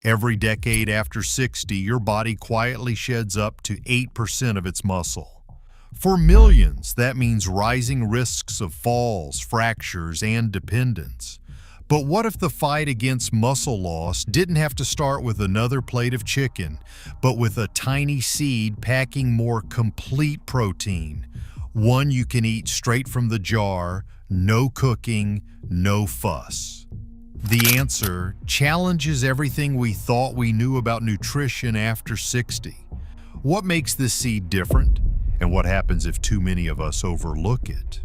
Every decade after 60, your body quietly sheds up to 8% of its muscle. For millions, that means rising risks of falls, fractures, and dependence. But what if the fight against muscle loss didn't have to start with another plate of chicken, but with a tiny seed packing more complete protein? One you can eat straight from the jar, no cooking, no fuss. The answer challenges everything we thought we knew about nutrition after 60. What makes this seed different? And what happens if too many of us overlook it?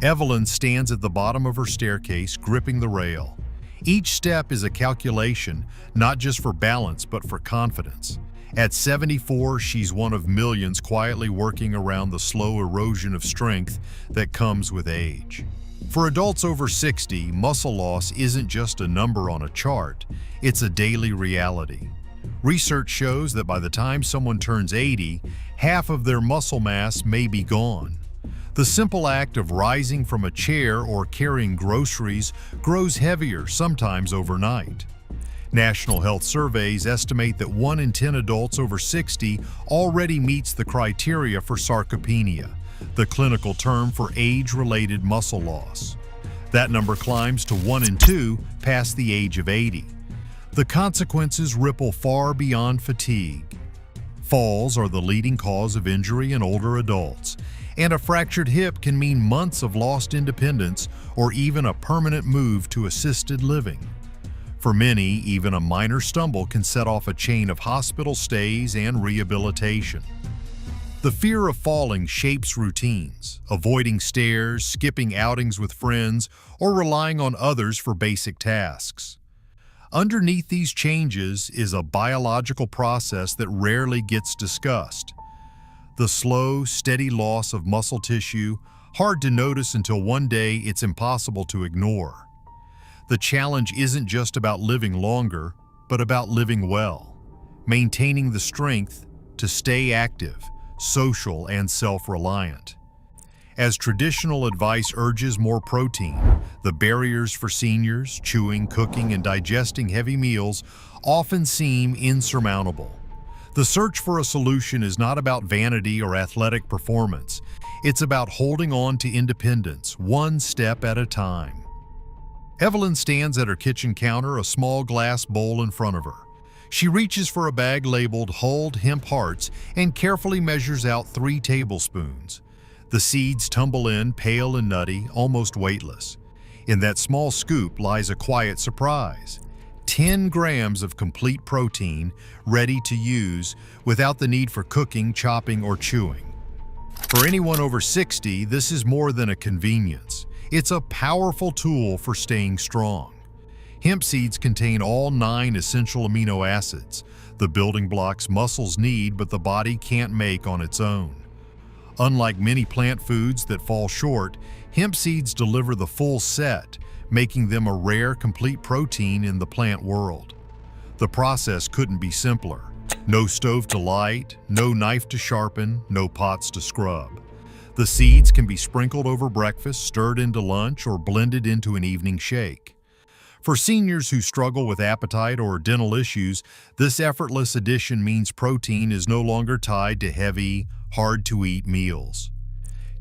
Evelyn stands at the bottom of her staircase, gripping the rail. Each step is a calculation, not just for balance, but for confidence. At 74, she's one of millions quietly working around the slow erosion of strength that comes with age. For adults over 60, muscle loss isn't just a number on a chart, it's a daily reality. Research shows that by the time someone turns 80, half of their muscle mass may be gone. The simple act of rising from a chair or carrying groceries grows heavier, sometimes overnight. National health surveys estimate that 1 in 10 adults over 60 already meets the criteria for sarcopenia, the clinical term for age-related muscle loss. That number climbs to 1 in 2 past the age of 80. The consequences ripple far beyond fatigue. Falls are the leading cause of injury in older adults, and a fractured hip can mean months of lost independence or even a permanent move to assisted living. For many, even a minor stumble can set off a chain of hospital stays and rehabilitation. The fear of falling shapes routines, avoiding stairs, skipping outings with friends, or relying on others for basic tasks. Underneath these changes is a biological process that rarely gets discussed. The slow, steady loss of muscle tissue, hard to notice until one day it's impossible to ignore. The challenge isn't just about living longer, but about living well, maintaining the strength to stay active, social, and self-reliant. As traditional advice urges more protein, the barriers for seniors, chewing, cooking, and digesting heavy meals often seem insurmountable. The search for a solution is not about vanity or athletic performance. It's about holding on to independence, one step at a time. Evelyn stands at her kitchen counter, a small glass bowl in front of her. She reaches for a bag labeled Hulled Hemp Hearts and carefully measures out 3 tablespoons. The seeds tumble in, pale and nutty, almost weightless. In that small scoop lies a quiet surprise. 10 grams of complete protein, ready to use, without the need for cooking, chopping, or chewing. For anyone over 60, this is more than a convenience. It's a powerful tool for staying strong. Hemp seeds contain all 9 essential amino acids, the building blocks muscles need but the body can't make on its own. Unlike many plant foods that fall short, hemp seeds deliver the full set, making them a rare, complete protein in the plant world. The process couldn't be simpler. No stove to light, no knife to sharpen, no pots to scrub. The seeds can be sprinkled over breakfast, stirred into lunch, or blended into an evening shake. For seniors who struggle with appetite or dental issues, this effortless addition means protein is no longer tied to heavy, hard-to-eat meals.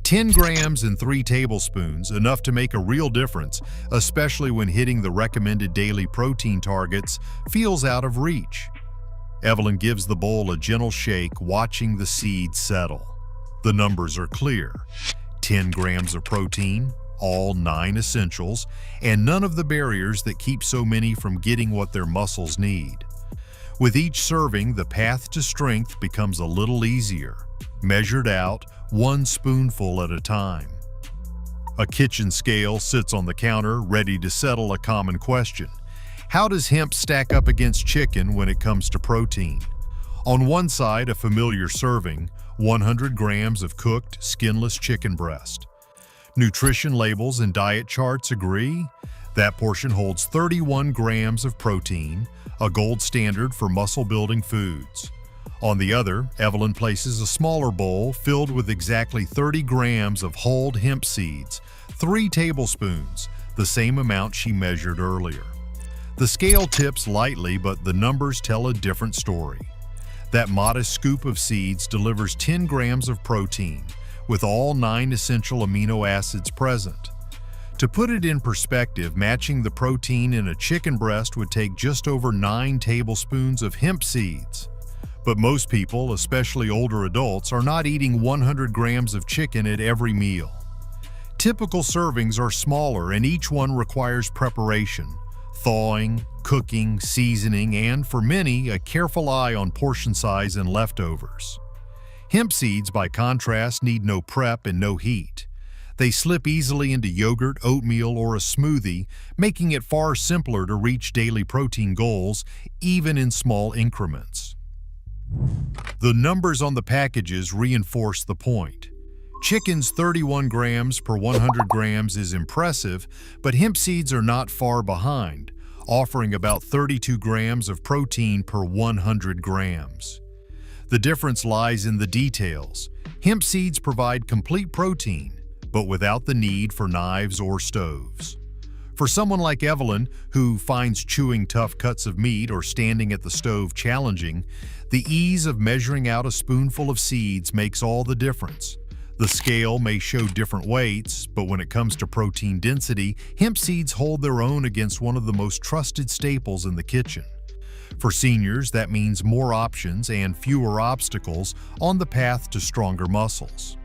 10 grams and 3 tablespoons, enough to make a real difference, especially when hitting the recommended daily protein targets, feels out of reach. Evelyn gives the bowl a gentle shake, watching the seeds settle. The numbers are clear. 10 grams of protein, all 9 essentials, and none of the barriers that keep so many from getting what their muscles need. With each serving, the path to strength becomes a little easier, measured out, 1 spoonful at a time. A kitchen scale sits on the counter, ready to settle a common question. How does hemp stack up against chicken when it comes to protein? On one side, a familiar serving, 100 grams of cooked, skinless chicken breast. Nutrition labels and diet charts agree. That portion holds 31 grams of protein, a gold standard for muscle-building foods. On the other, Evelyn places a smaller bowl filled with exactly 30 grams of hulled hemp seeds, 3 tablespoons, the same amount she measured earlier. The scale tips lightly, but the numbers tell a different story. That modest scoop of seeds delivers 10 grams of protein, with all 9 essential amino acids present. To put it in perspective, matching the protein in a chicken breast would take just over 9 tablespoons of hemp seeds. But most people, especially older adults, are not eating 100 grams of chicken at every meal. Typical servings are smaller, and each one requires preparation, thawing, cooking, seasoning, and, for many, a careful eye on portion size and leftovers. Hemp seeds, by contrast, need no prep and no heat. They slip easily into yogurt, oatmeal, or a smoothie, making it far simpler to reach daily protein goals, even in small increments. The numbers on the packages reinforce the point. Chicken's 31 grams per 100 grams is impressive, but hemp seeds are not far behind, offering about 32 grams of protein per 100 grams. The difference lies in the details. Hemp seeds provide complete protein, but without the need for knives or stoves. For someone like Evelyn, who finds chewing tough cuts of meat or standing at the stove challenging, the ease of measuring out a spoonful of seeds makes all the difference. The scale may show different weights, but when it comes to protein density, hemp seeds hold their own against one of the most trusted staples in the kitchen. For seniors, that means more options and fewer obstacles on the path to stronger muscles.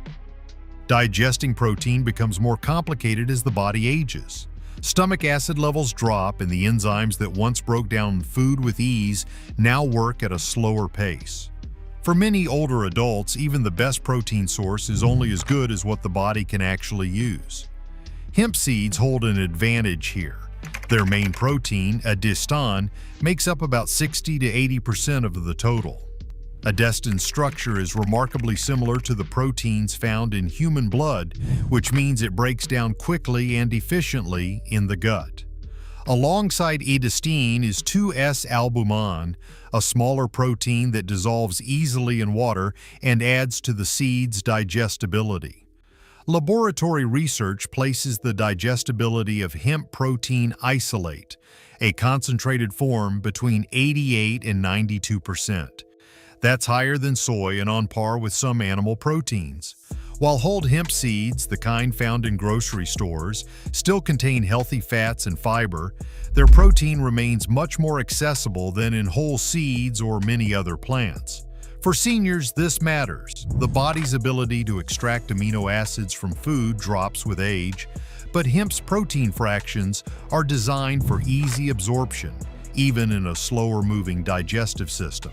Digesting protein becomes more complicated as the body ages. Stomach acid levels drop, and the enzymes that once broke down food with ease now work at a slower pace. For many older adults, even the best protein source is only as good as what the body can actually use. Hemp seeds hold an advantage here. Their main protein, adestin, makes up about 60 to 80% of the total. Adestin's structure is remarkably similar to the proteins found in human blood, which means it breaks down quickly and efficiently in the gut. Alongside adestin is 2S-albumin, a smaller protein that dissolves easily in water and adds to the seed's digestibility. Laboratory research places the digestibility of hemp protein isolate, a concentrated form, between 88 and 92%. That's higher than soy and on par with some animal proteins. While whole hemp seeds, the kind found in grocery stores, still contain healthy fats and fiber, their protein remains much more accessible than in whole seeds or many other plants. For seniors, this matters. The body's ability to extract amino acids from food drops with age, but hemp's protein fractions are designed for easy absorption, even in a slower-moving digestive system.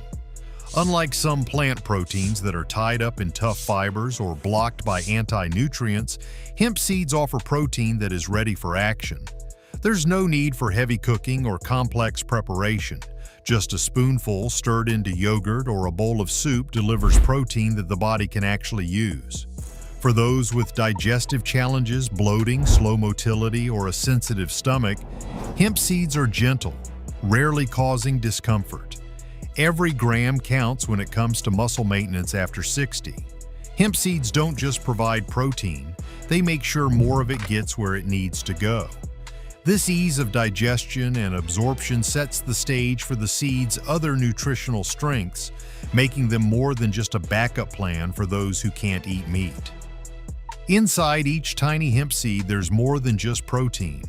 Unlike some plant proteins that are tied up in tough fibers or blocked by anti-nutrients, hemp seeds offer protein that is ready for action. There's no need for heavy cooking or complex preparation. Just a spoonful stirred into yogurt or a bowl of soup delivers protein that the body can actually use. For those with digestive challenges, bloating, slow motility, or a sensitive stomach, hemp seeds are gentle, rarely causing discomfort. Every gram counts when it comes to muscle maintenance after 60. Hemp seeds don't just provide protein, they make sure more of it gets where it needs to go. This ease of digestion and absorption sets the stage for the seed's other nutritional strengths, making them more than just a backup plan for those who can't eat meat. Inside each tiny hemp seed, there's more than just protein.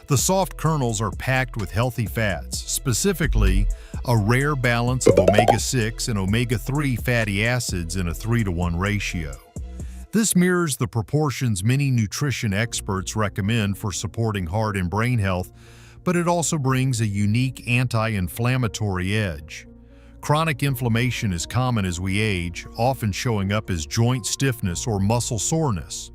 The soft kernels are packed with healthy fats, specifically a rare balance of omega-6 and omega-3 fatty acids in a 3-to-1 ratio. This mirrors the proportions many nutrition experts recommend for supporting heart and brain health, but it also brings a unique anti-inflammatory edge. Chronic inflammation is common as we age, often showing up as joint stiffness or muscle soreness.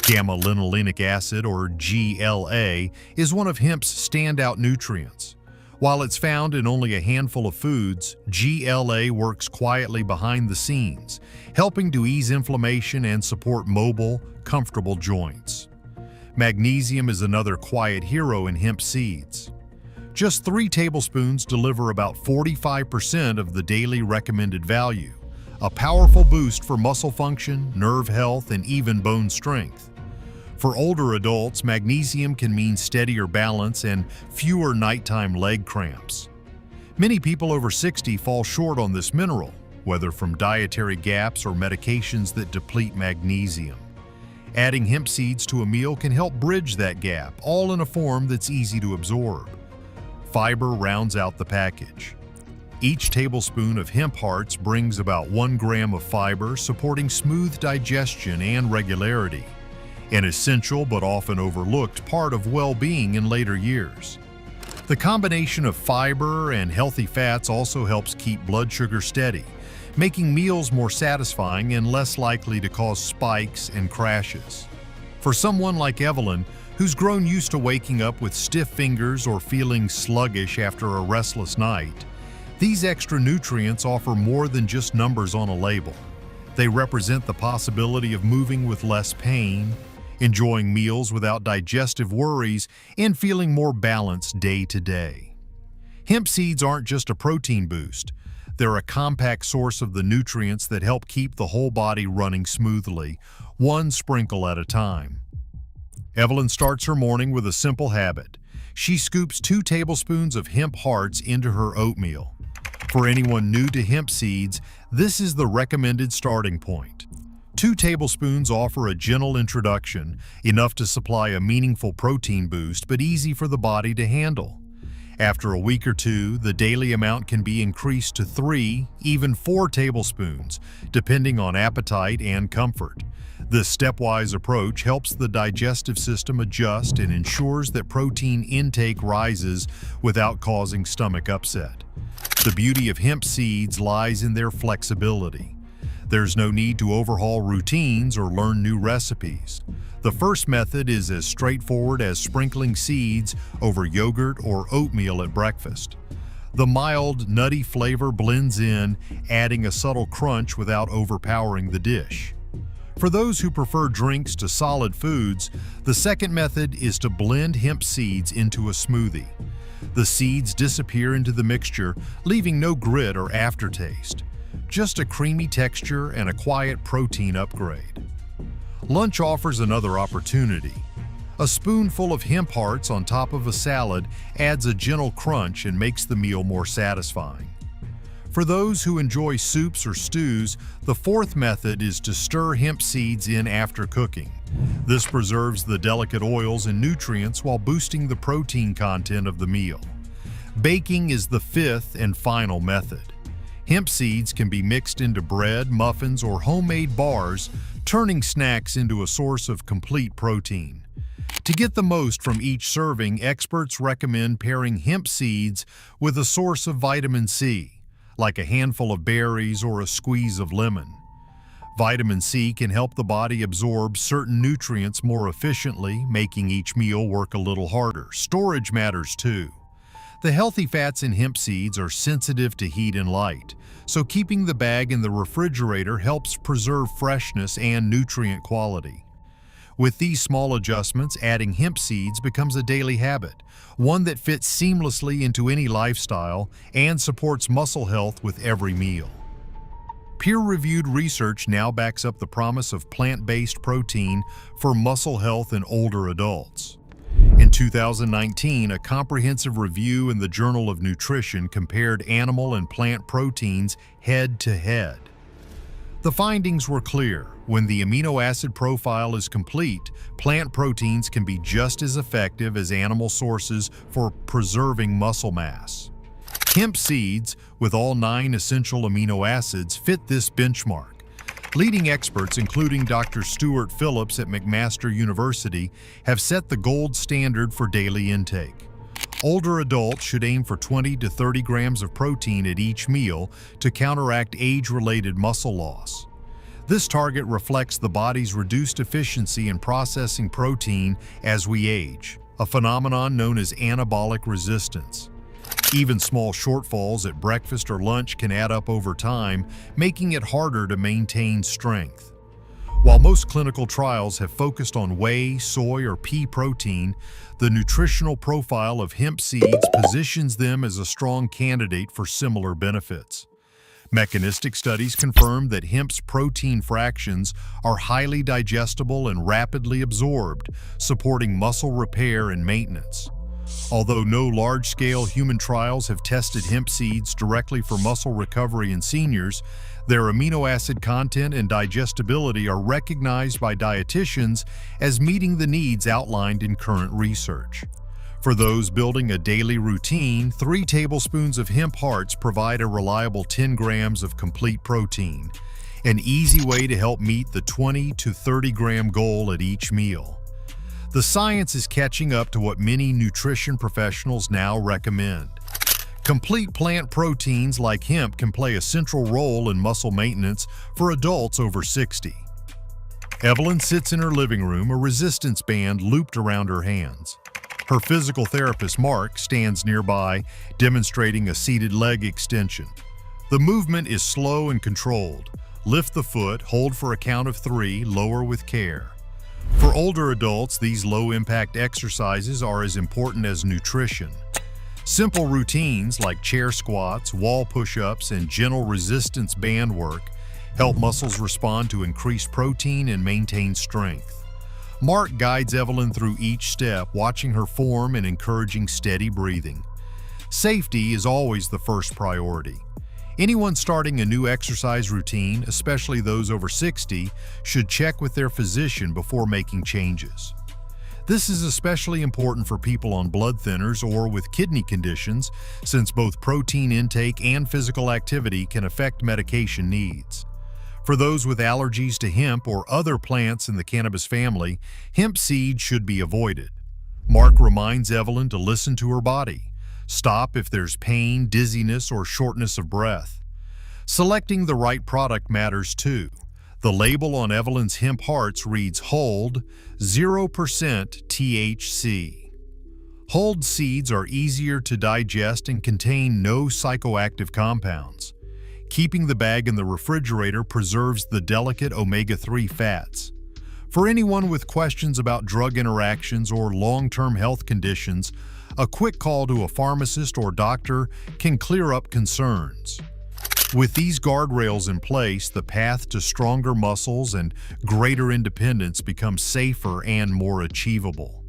Gamma-linolenic acid, or GLA, is one of hemp's standout nutrients. While it's found in only a handful of foods, GLA works quietly behind the scenes, helping to ease inflammation and support mobile, comfortable joints. Magnesium is another quiet hero in hemp seeds. Just 3 tablespoons deliver about 45% of the daily recommended value, a powerful boost for muscle function, nerve health, and even bone strength. For older adults, magnesium can mean steadier balance and fewer nighttime leg cramps. Many people over 60 fall short on this mineral, whether from dietary gaps or medications that deplete magnesium. Adding hemp seeds to a meal can help bridge that gap, all in a form that's easy to absorb. Fiber rounds out the package. Each tablespoon of hemp hearts brings about 1 gram of fiber, supporting smooth digestion and regularity, an essential but often overlooked part of well-being in later years. The combination of fiber and healthy fats also helps keep blood sugar steady, making meals more satisfying and less likely to cause spikes and crashes. For someone like Evelyn, who's grown used to waking up with stiff fingers or feeling sluggish after a restless night, these extra nutrients offer more than just numbers on a label. They represent the possibility of moving with less pain, enjoying meals without digestive worries, and feeling more balanced day to day. Hemp seeds aren't just a protein boost. They're a compact source of the nutrients that help keep the whole body running smoothly, one sprinkle at a time. Evelyn starts her morning with a simple habit. She scoops 2 tablespoons of hemp hearts into her oatmeal. For anyone new to hemp seeds, this is the recommended starting point. 2 tablespoons offer a gentle introduction, enough to supply a meaningful protein boost, but easy for the body to handle. After a week or two, the daily amount can be increased to 3, even 4 tablespoons, depending on appetite and comfort. This stepwise approach helps the digestive system adjust and ensures that protein intake rises without causing stomach upset. The beauty of hemp seeds lies in their flexibility. There's no need to overhaul routines or learn new recipes. The first method is as straightforward as sprinkling seeds over yogurt or oatmeal at breakfast. The mild, nutty flavor blends in, adding a subtle crunch without overpowering the dish. For those who prefer drinks to solid foods, the second method is to blend hemp seeds into a smoothie. The seeds disappear into the mixture, leaving no grit or aftertaste. Just a creamy texture and a quiet protein upgrade. Lunch offers another opportunity. A spoonful of hemp hearts on top of a salad adds a gentle crunch and makes the meal more satisfying. For those who enjoy soups or stews, the fourth method is to stir hemp seeds in after cooking. This preserves the delicate oils and nutrients while boosting the protein content of the meal. Baking is the fifth and final method. Hemp seeds can be mixed into bread, muffins, or homemade bars, turning snacks into a source of complete protein. To get the most from each serving, experts recommend pairing hemp seeds with a source of vitamin C, like a handful of berries or a squeeze of lemon. Vitamin C can help the body absorb certain nutrients more efficiently, making each meal work a little harder. Storage matters too. The healthy fats in hemp seeds are sensitive to heat and light, so keeping the bag in the refrigerator helps preserve freshness and nutrient quality. With these small adjustments, adding hemp seeds becomes a daily habit, one that fits seamlessly into any lifestyle and supports muscle health with every meal. Peer-reviewed research now backs up the promise of plant-based protein for muscle health in older adults. In 2019, a comprehensive review in the Journal of Nutrition compared animal and plant proteins head-to-head. The findings were clear. When the amino acid profile is complete, plant proteins can be just as effective as animal sources for preserving muscle mass. Hemp seeds, with all 9 essential amino acids, fit this benchmark. Leading experts, including Dr. Stuart Phillips at McMaster University, have set the gold standard for daily intake. Older adults should aim for 20 to 30 grams of protein at each meal to counteract age-related muscle loss. This target reflects the body's reduced efficiency in processing protein as we age, a phenomenon known as anabolic resistance. Even small shortfalls at breakfast or lunch can add up over time, making it harder to maintain strength. While most clinical trials have focused on whey, soy, or pea protein, the nutritional profile of hemp seeds positions them as a strong candidate for similar benefits. Mechanistic studies confirm that hemp's protein fractions are highly digestible and rapidly absorbed, supporting muscle repair and maintenance. Although no large-scale human trials have tested hemp seeds directly for muscle recovery in seniors, their amino acid content and digestibility are recognized by dietitians as meeting the needs outlined in current research. For those building a daily routine, 3 tablespoons of hemp hearts provide a reliable 10 grams of complete protein, an easy way to help meet the 20 to 30 gram goal at each meal. The science is catching up to what many nutrition professionals now recommend. Complete plant proteins like hemp can play a central role in muscle maintenance for adults over 60. Evelyn sits in her living room, a resistance band looped around her hands. Her physical therapist, Mark, stands nearby, demonstrating a seated leg extension. The movement is slow and controlled. Lift the foot, hold for a count of 3, lower with care. For older adults, these low-impact exercises are as important as nutrition. Simple routines like chair squats, wall push-ups, and gentle resistance band work help muscles respond to increased protein and maintain strength. Mark guides Evelyn through each step, watching her form and encouraging steady breathing. Safety is always the first priority. Anyone starting a new exercise routine, especially those over 60, should check with their physician before making changes. This is especially important for people on blood thinners or with kidney conditions, since both protein intake and physical activity can affect medication needs. For those with allergies to hemp or other plants in the cannabis family, hemp seed should be avoided. Mark reminds Evelyn to listen to her body. Stop if there's pain, dizziness, or shortness of breath. Selecting the right product matters too. The label on Evelyn's hemp hearts reads Hold, 0% THC. Hold seeds are easier to digest and contain no psychoactive compounds. Keeping the bag in the refrigerator preserves the delicate omega-3 fats. For anyone with questions about drug interactions or long-term health conditions, a quick call to a pharmacist or doctor can clear up concerns. With these guardrails in place, the path to stronger muscles and greater independence becomes safer and more achievable.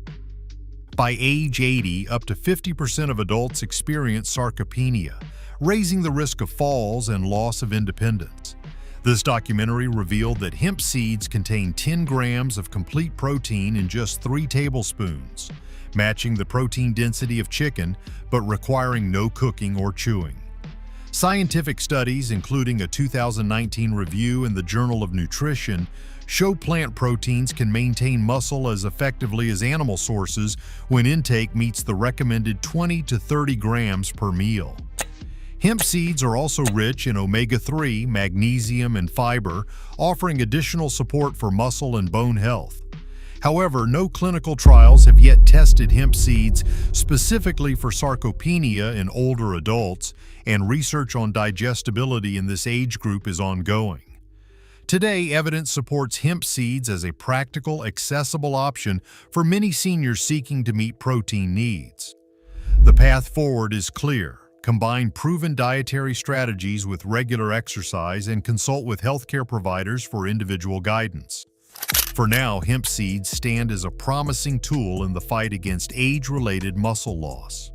By age 80, up to 50% of adults experience sarcopenia, raising the risk of falls and loss of independence. This documentary revealed that hemp seeds contain 10 grams of complete protein in just 3 tablespoons, matching the protein density of chicken but requiring no cooking or chewing. Scientific studies, including a 2019 review in the Journal of Nutrition, show plant proteins can maintain muscle as effectively as animal sources when intake meets the recommended 20 to 30 grams per meal. Hemp seeds are also rich in omega-3, magnesium, and fiber, offering additional support for muscle and bone health. However, no clinical trials have yet tested hemp seeds specifically for sarcopenia in older adults, and research on digestibility in this age group is ongoing. Today, evidence supports hemp seeds as a practical, accessible option for many seniors seeking to meet protein needs. The path forward is clear. Combine proven dietary strategies with regular exercise and consult with healthcare providers for individual guidance. For now, hemp seeds stand as a promising tool in the fight against age-related muscle loss.